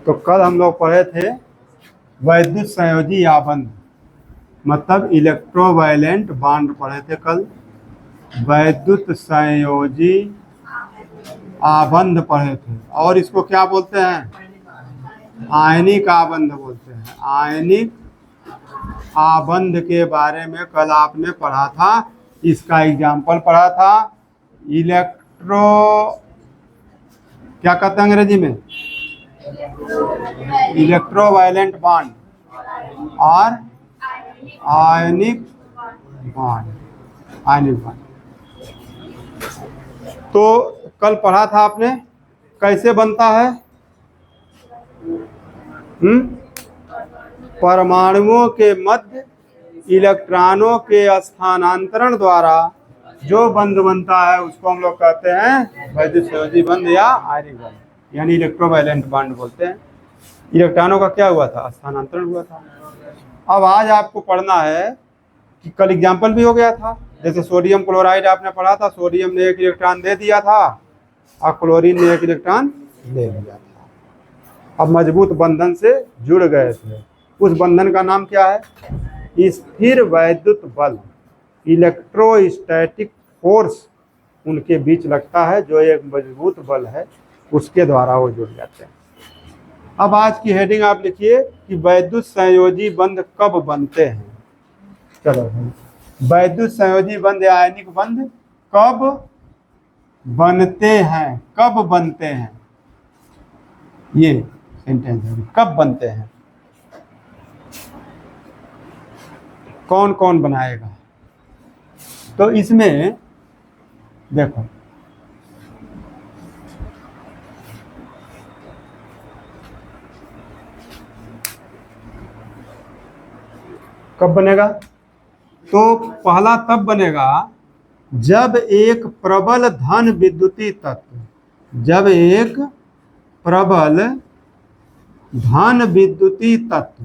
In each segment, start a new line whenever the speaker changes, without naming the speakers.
तो कल हम लोग पढ़े थे वैद्युत संयोजी आबंध, मतलब इलेक्ट्रोवायलेंट बॉन्ड पढ़े थे कल। वैद्युत संयोजी आबंध पढ़े थे, और इसको क्या बोलते हैं? आयनिक आबंध बोलते हैं। आयनिक आबंध के बारे में कल आपने पढ़ा था, इसका एग्जाम्पल पढ़ा था। इलेक्ट्रो क्या कहते हैं अंग्रेजी में? इलेक्ट्रोवायलेंट बॉन्ड और आयनिक बॉन्ड। आयनिक बॉन्ड तो कल पढ़ा था आपने, कैसे बनता है? परमाणुओं के मध्य इलेक्ट्रॉनों के स्थानांतरण द्वारा जो बंध बनता है उसको हम लोग कहते हैं वैद्युत संयोजी बंध या आयनिक बंध, यानी इलेक्ट्रोवायलेंट बॉन्ड बोलते हैं। इलेक्ट्रॉनों का क्या हुआ था? स्थानांतरण हुआ था। अब आज आपको पढ़ना है कि कल एग्जाम्पल भी हो गया था, जैसे सोडियम क्लोराइड आपने पढ़ा था। सोडियम ने 1 इलेक्ट्रॉन दे दिया था और क्लोरीन ने 1 इलेक्ट्रॉन ले लिया था। अब मजबूत बंधन से जुड़ गए थे। उस बंधन का नाम क्या है? स्थिर वैद्युत बल, इलेक्ट्रोस्टैटिक फोर्स उनके बीच लगता है, जो एक मजबूत बल है, उसके द्वारा वो जुड़ जाते हैं। अब आज की हेडिंग आप लिखिए कि वैद्युत संयोजी बंध कब बनते हैं। चलो, वैद्युत संयोजी बंध या आयनिक बंध कब बनते हैं? कब बनते हैं, ये सेंटेंस है। कब बनते हैं, कौन कौन बनाएगा? तो इसमें देखो, कब बनेगा? तो पहला तब बनेगा जब एक प्रबल धन विद्युतीय तत्व, जब एक प्रबल धन विद्युतीय तत्व,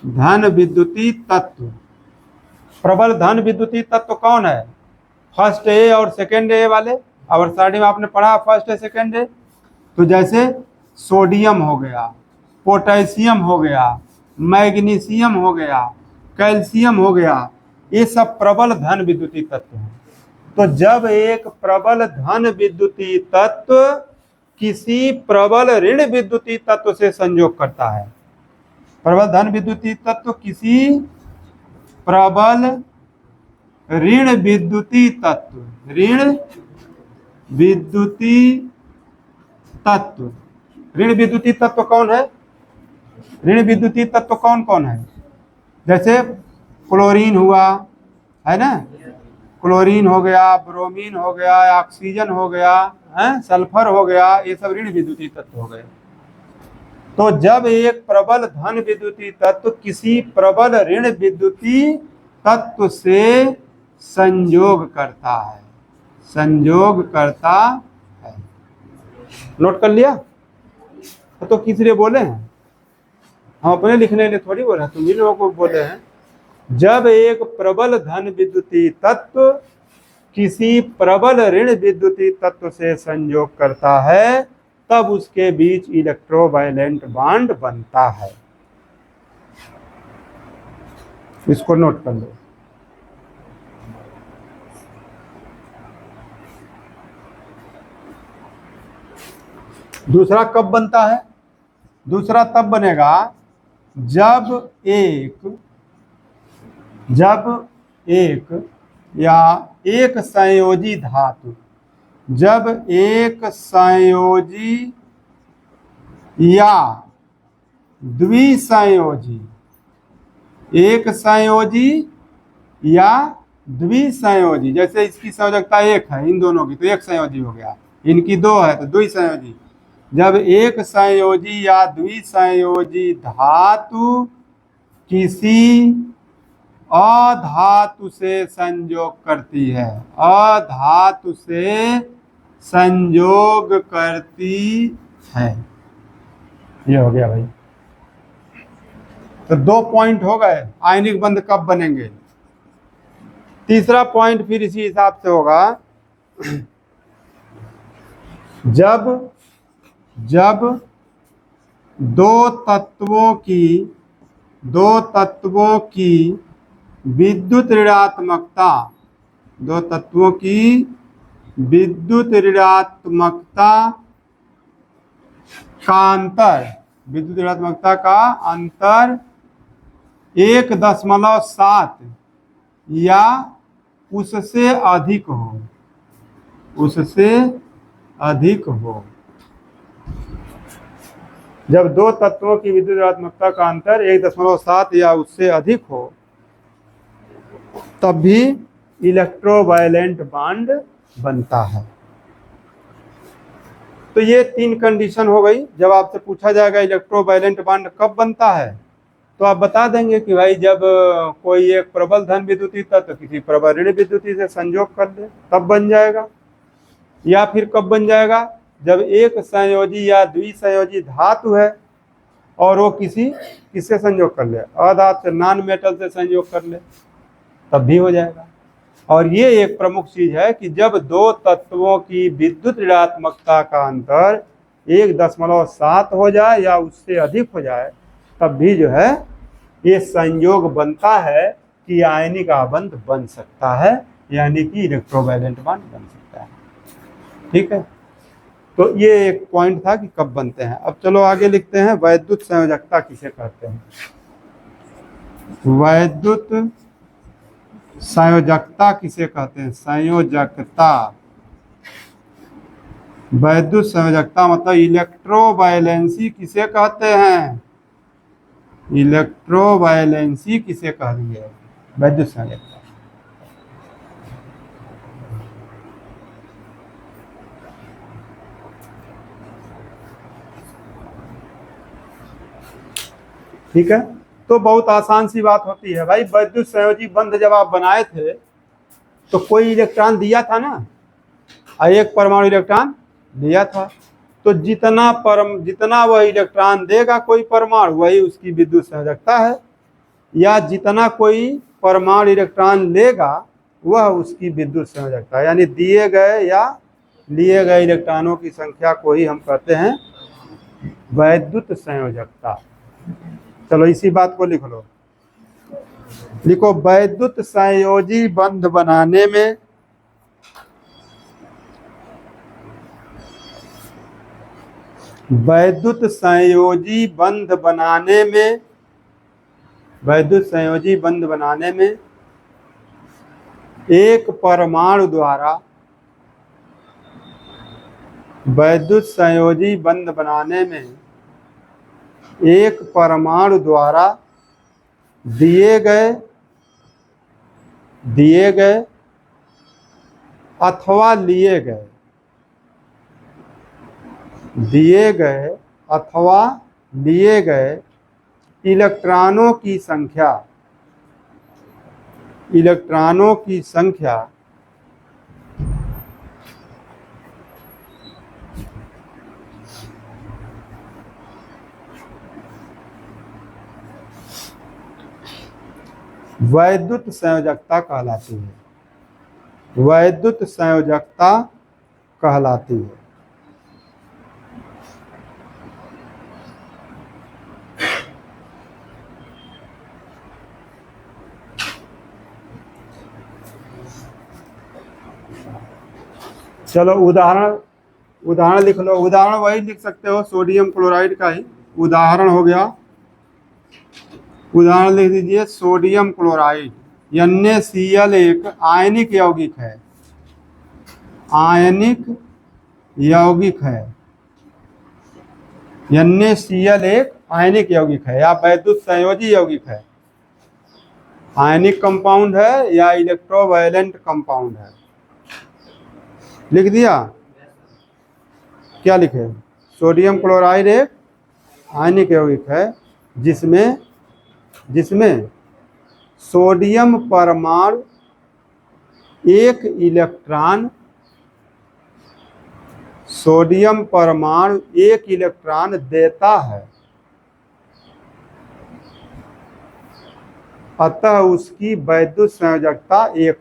धन विद्युतीय तत्व, प्रबल धन विद्युतीय तत्व कौन है? फर्स्ट ए और सेकेंड ए वाले। और स्टार्टिंग में आपने पढ़ा फर्स्ट ए सेकेंड ए। तो जैसे सोडियम हो गया, पोटेशियम हो गया, मैग्नीशियम हो गया, कैल्शियम हो गया, ये सब प्रबल धन विद्युतीय तत्व हैं। तो जब एक प्रबल धन विद्युतीय तत्व किसी प्रबल ऋण विद्युतीय तत्व से संयोग करता है, प्रबल धन विद्युतीय तत्व किसी प्रबल ऋण विद्युतीय तत्व, ऋण विद्युतीय तत्व, ऋण विद्युतीय तत्व कौन है? ऋण विद्युतीय तत्व कौन कौन है? जैसे क्लोरीन हुआ, है ना, क्लोरीन हो गया, ब्रोमीन हो गया, ऑक्सीजन हो गया, है, सल्फर हो गया, ये सब ऋण विद्युतीय तत्व हो गए। तो जब एक प्रबल धन विद्युतीय तत्व किसी प्रबल ऋण विद्युतीय तत्व से संयोग करता है, संयोग करता है। नोट कर लिया? तो किस लिए बोले हैं? हम अपने लिखने के लिए थोड़ी बोले हैं, तुम ही लोगों को बोले हैं। जब एक प्रबल धन विद्युतीय तत्व किसी प्रबल ऋण विद्युतीय तत्व से संयोग करता है, तब उसके बीच इलेक्ट्रोवायलेंट बॉन्ड बनता है। इसको नोट कर लो। दूसरा कब बनता है? दूसरा तब बनेगा जब एक या एक संयोजी धातु, जब एक संयोजी या द्विसंयोजी, एक संयोजी या द्विसंयोजी, जैसे इसकी संयोजकता 1 है इन दोनों की, तो एक संयोजी हो गया, इनकी 2 है तो द्विसंयोजी। जब एक संयोजी या द्विसंयोजी धातु किसी अधातु से संयोग करती है, अधातु से संयोग करती है, ये हो गया भाई। तो 2 पॉइंट हो गए, आयनिक बंध कब बनेंगे। तीसरा पॉइंट फिर इसी हिसाब से होगा, जब दो तत्वों की दो तत्वों की विद्युत ऋणात्मकता दो तत्वों की विद्युत ऋणात्मकता का अंतर विद्युत ऋणात्मकता का अंतर 1.7 या उससे अधिक हो। जब दो तत्वों की विद्युत ऋणात्मकता का अंतर 1.7 या उससे अधिक हो तब भी इलेक्ट्रोवायलेंट बॉन्ड बनता है। तो ये 3 कंडीशन हो गई। जब आपसे पूछा जाएगा इलेक्ट्रोवायलेंट बॉन्ड कब बनता है तो आप बता देंगे कि भाई जब कोई एक प्रबल धन विद्युतीय तत्व किसी प्रबल ऋण विद्युतीय से संयोग कर ले तब बन जाएगा। या फिर कब बन जाएगा, जब एक संयोजी या द्विसंयोजी धातु है और वो किससे संयोग कर ले, अधातु से नॉन मेटल से संयोग कर ले तब भी हो जाएगा। और ये एक प्रमुख चीज है कि जब दो तत्वों की विद्युत ऋणात्मकता का अंतर 1.7 हो जाए या उससे अधिक हो जाए तब भी जो है ये संयोग बनता है कि आयनिक आबंध बन सकता है, यानी कि इलेक्ट्रोवायलेंट बॉन्ड बन सकता है। ठीक है, तो ये एक पॉइंट था कि कब बनते हैं। अब चलो आगे लिखते हैं, वैद्युत संयोजकता किसे कहते हैं। वैद्युत संयोजकता किसे कहते हैं, संयोजकता वैद्युत संयोजकता मतलब इलेक्ट्रोवायलेंसी किसे कहते हैं, इलेक्ट्रोवायलेंसी किसे कह रही है, वैद्युत संयोजकता। ठीक है, तो बहुत आसान सी बात होती है भाई। वैद्युत संयोजी बंध जब आप बनाए थे तो कोई इलेक्ट्रॉन दिया था ना, एक परमाणु इलेक्ट्रॉन दिया था। तो जितना वह इलेक्ट्रॉन देगा कोई परमाणु वही उसकी विद्युत संयोजकता है, या जितना कोई परमाणु इलेक्ट्रॉन लेगा वह उसकी विद्युत संयोजकता है। यानी दिए गए या लिए गए इलेक्ट्रॉनों की संख्या को ही हम कहते हैं वैद्युत संयोजकता। चलो इसी बात को लिख लो, लिखो वैद्युत संयोजी बंध बनाने में वैद्युत संयोजी बंध बनाने में वैद्युत संयोजी बंध बनाने में एक परमाणु द्वारा वैद्युत संयोजी बंध बनाने में एक परमाणु द्वारा दिए गए अथवा लिए गए इलेक्ट्रॉनों की संख्या वैद्युत संयोजकता कहलाती है, वैद्युत संयोजकता कहलाती है। चलो उदाहरण लिख लो। उदाहरण वही लिख सकते हो सोडियम क्लोराइड का ही उदाहरण हो गया। उदाहरण लिख दीजिए सोडियम क्लोराइड NaCl एक आयनिक यौगिक है, NaCl एक आयनिक यौगिक है या वैद्युत संयोजी यौगिक है। आयनिक कंपाउंड है या इलेक्ट्रोवायलेंट कंपाउंड है। लिख दिया, क्या लिखे, सोडियम क्लोराइड एक आयनिक यौगिक है जिसमें सोडियम परमाणु एक इलेक्ट्रॉन देता है, अतः उसकी वैद्युत संयोजकता एक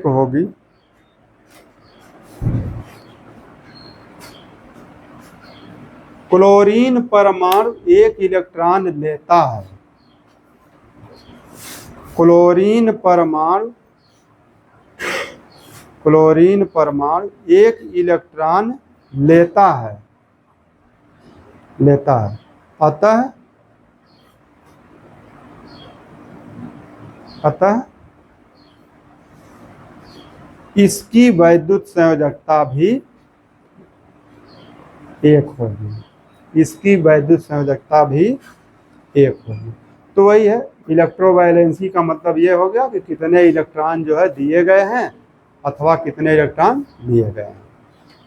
होगी। क्लोरीन परमाणु एक इलेक्ट्रॉन लेता है। क्लोरीन परमाणु एक इलेक्ट्रॉन लेता है। अतः इसकी वैद्युत संयोजकता भी एक होगी। इसकी वैद्युत संयोजकता भी एक होगी। तो वही है, इलेक्ट्रोवायलेंसी का मतलब ये हो गया कि कितने इलेक्ट्रॉन जो है दिए गए हैं अथवा कितने इलेक्ट्रॉन लिए गए हैं।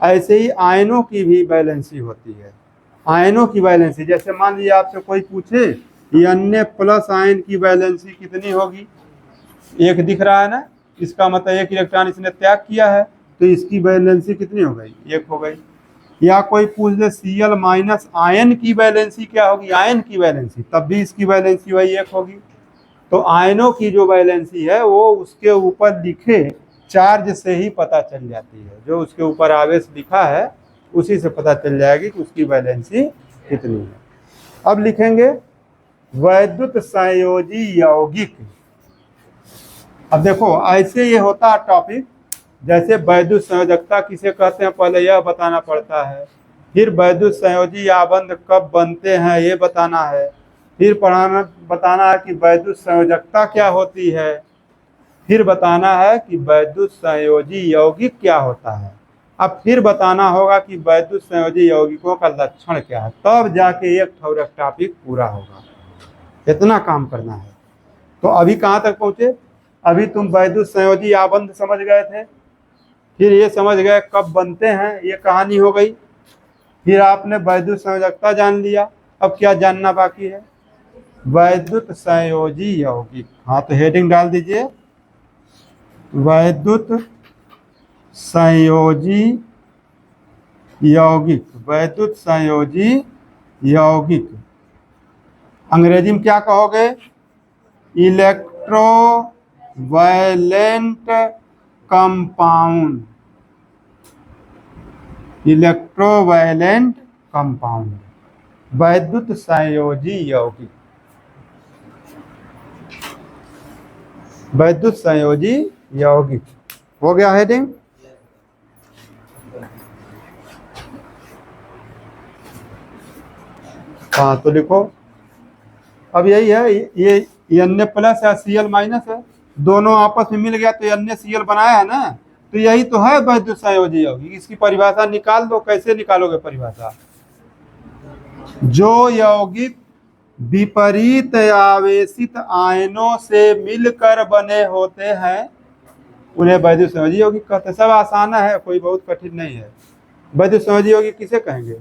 ऐसे ही आयनों की भी वैलेंसी होती है। आयनों की वैलेंसी, जैसे मान लीजिए आपसे कोई पूछे Na+ आयन की वैलेंसी कितनी होगी, एक दिख रहा है ना, इसका मतलब एक इलेक्ट्रॉन इसने त्याग किया है, तो इसकी वैलेंसी कितनी हो गई, एक हो गई। या कोई पूछ ले Cl- आयन की वैलेंसी क्या होगी, आयन की वैलेंसी, तब भी इसकी वैलेंसी वही एक होगी। तो आयनों की जो वैलेंसी है वो उसके ऊपर लिखे चार्ज से ही पता चल जाती है। जो उसके ऊपर आवेश लिखा है उसी से पता चल जाएगी कि उसकी वैलेंसी कितनी है। अब लिखेंगे वैद्युत संयोजी यौगिक। अब देखो ऐसे ये होता है टॉपिक, जैसे वैद्युत संयोजकता किसे कहते हैं पहले यह बताना पड़ता है, फिर वैद्युत संयोजी आबंध कब बनते हैं ये बताना है, फिर बताना है कि वैद्युत संयोजकता क्या होती है, फिर बताना है कि वैद्युत संयोजी यौगिक क्या होता है, अब फिर बताना होगा कि वैद्युत संयोजी यौगिकों का लक्षण क्या है, तब जाके एक टॉपिक पूरा होगा। इतना काम करना है। तो अभी कहाँ तक पहुँचे, अभी तुम वैद्युत संयोजी आबंध समझ गए थे, फिर ये समझ गए कब बनते हैं, ये कहानी हो गई, फिर आपने वैद्युत संयोजकता जान लिया। अब क्या जानना बाकी है, वैद्युत संयोजी यौगिक। हाँ तो हेडिंग डाल दीजिए वैद्युत संयोजी यौगिक। वैद्युत संयोजी यौगिक अंग्रेजी में क्या कहोगे, इलेक्ट्रोवैलेंट कंपाउंड। इलेक्ट्रोवैलेंट कंपाउंड, वैद्युत संयोजी यौगिक, वैद्युत संयोजी यौगिक। हो गया हेडिंग। हाँ तो लिखो, अब यही है, ये Na+ या Cl- है, दोनों आपस में मिल गया तो NaCl बनाया है ना, तो यही तो है वैद्युत संयोजी यौगिक। इसकी परिभाषा निकाल दो। कैसे निकालोगे परिभाषा, जो यौगिक विपरीत आवेशित आयनों से मिलकर बने होते हैं उन्हें वैद्युत संयोजी यौगिक कहते हैं। सब आसान है, कोई बहुत कठिन नहीं है। वैद्युत संयोजी यौगिक किसे कहेंगे,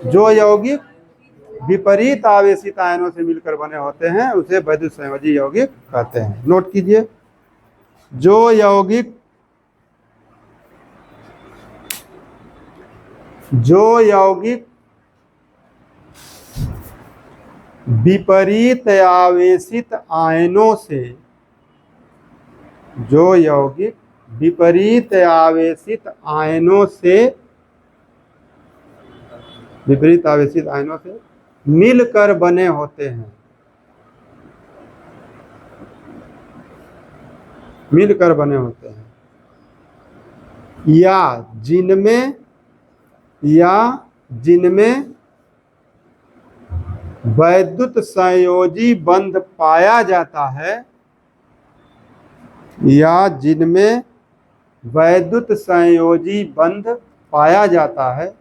जो यौगिक विपरीत आवेशित आयनों से मिलकर बने होते हैं उसे वैद्युत संयोजी यौगिक कहते हैं। नोट कीजिए, जो यौगिक विपरीत आवेशित आयनों से, जो यौगिक विपरीत आवेशित आयनों से मिलकर बने होते हैं, मिलकर बने होते हैं, या जिनमें वैद्युत संयोजी बंध पाया जाता है, या जिनमें वैद्युत संयोजी बंध पाया जाता है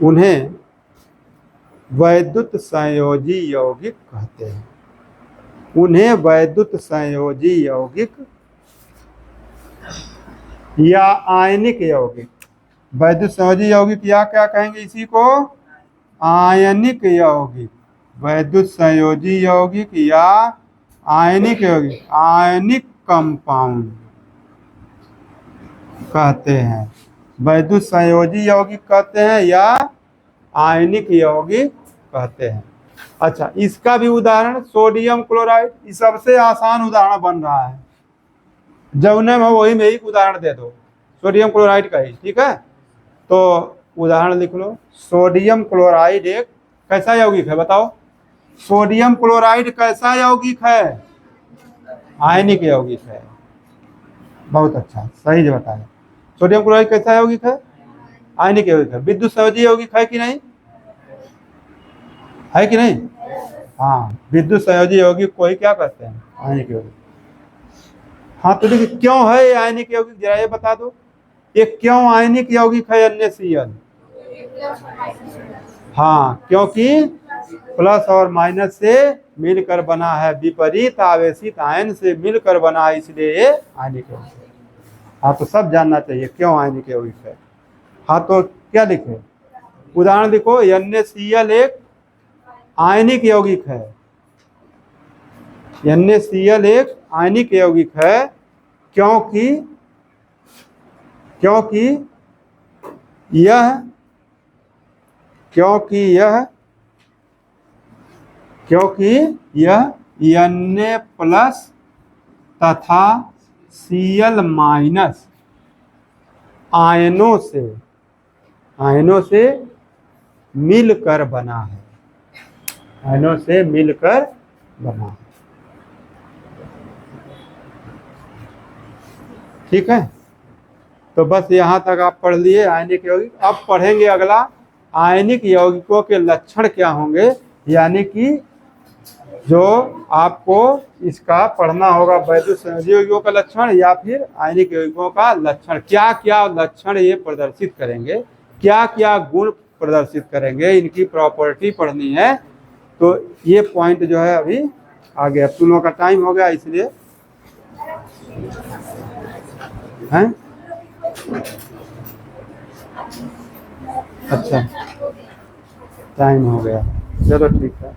उन्हें वैद्युत संयोजी यौगिक कहते हैं। उन्हें वैद्युत संयोजी यौगिक या आयनिक यौगिक, वैद्युत संयोजी यौगिक या क्या कहेंगे इसी को, आयनिक यौगिक। वैद्युत संयोजी यौगिक या आयनिक यौगिक, आयनिक कंपाउंड कहते हैं। वैद्युत संयोजी यौगिक कहते हैं या आयनिक यौगिक कहते हैं। अच्छा, इसका भी उदाहरण सोडियम क्लोराइड, ये सबसे आसान उदाहरण बन रहा है। जौने में वही में एक उदाहरण दे दो सोडियम क्लोराइड का ही, ठीक है। तो उदाहरण लिख लो, सोडियम क्लोराइड एक कैसा यौगिक है, बताओ। सोडियम क्लोराइड कैसा यौगिक है? आयनिक यौगिक है। बहुत अच्छा, सही जो बताया। सोडियम क्लोराइड कैसा यौगिक है? आयनिक यौगिक है। विद्युत संयोजी यौगिक है कि नहीं? है कि नहीं? हाँ, विद्युत संयोजी यौगिक को ही क्या कहते हैं? आयनिक यौगिक। हाँ, तो देखिए क्यों है ये आयनिक यौगिक, जरा ये बता दो, ये क्यों आयनिक यौगिक है NaCl? हाँ, क्योंकि प्लस और माइनस से मिलकर बना है, विपरीत आवेशित आयन से मिलकर बना है, इसलिए ये आयनिक यौगिक है। हाँ, तो सब जानना चाहिए क्यों आयनिक यौगिक है। हाँ, तो क्या लिखे? उदाहरण देखो, NaCl एक आयनिक यौगिक है। NaCl एक आयनिक यौगिक है क्योंकि क्योंकि यह Na प्लस तथा Cl माइनस आयनों से मिलकर बना है। आयनों से मिलकर बना है। ठीक है, तो बस यहाँ तक आप पढ़ लिए आयनिक यौगिक। अब पढ़ेंगे अगला, आयनिक यौगिकों के लक्षण क्या होंगे, यानी कि जो आपको इसका पढ़ना होगा, वैद्युत संयोजी यौगिकों का लक्षण या फिर आयनिक यौगिकों का लक्षण, क्या क्या लक्षण ये प्रदर्शित करेंगे, क्या क्या गुण प्रदर्शित करेंगे, इनकी प्रॉपर्टी पढ़नी है। तो ये पॉइंट जो है अभी आ गया, तुम लोगों का टाइम हो गया इसलिए हैं। अच्छा, टाइम हो गया, चलो ठीक है।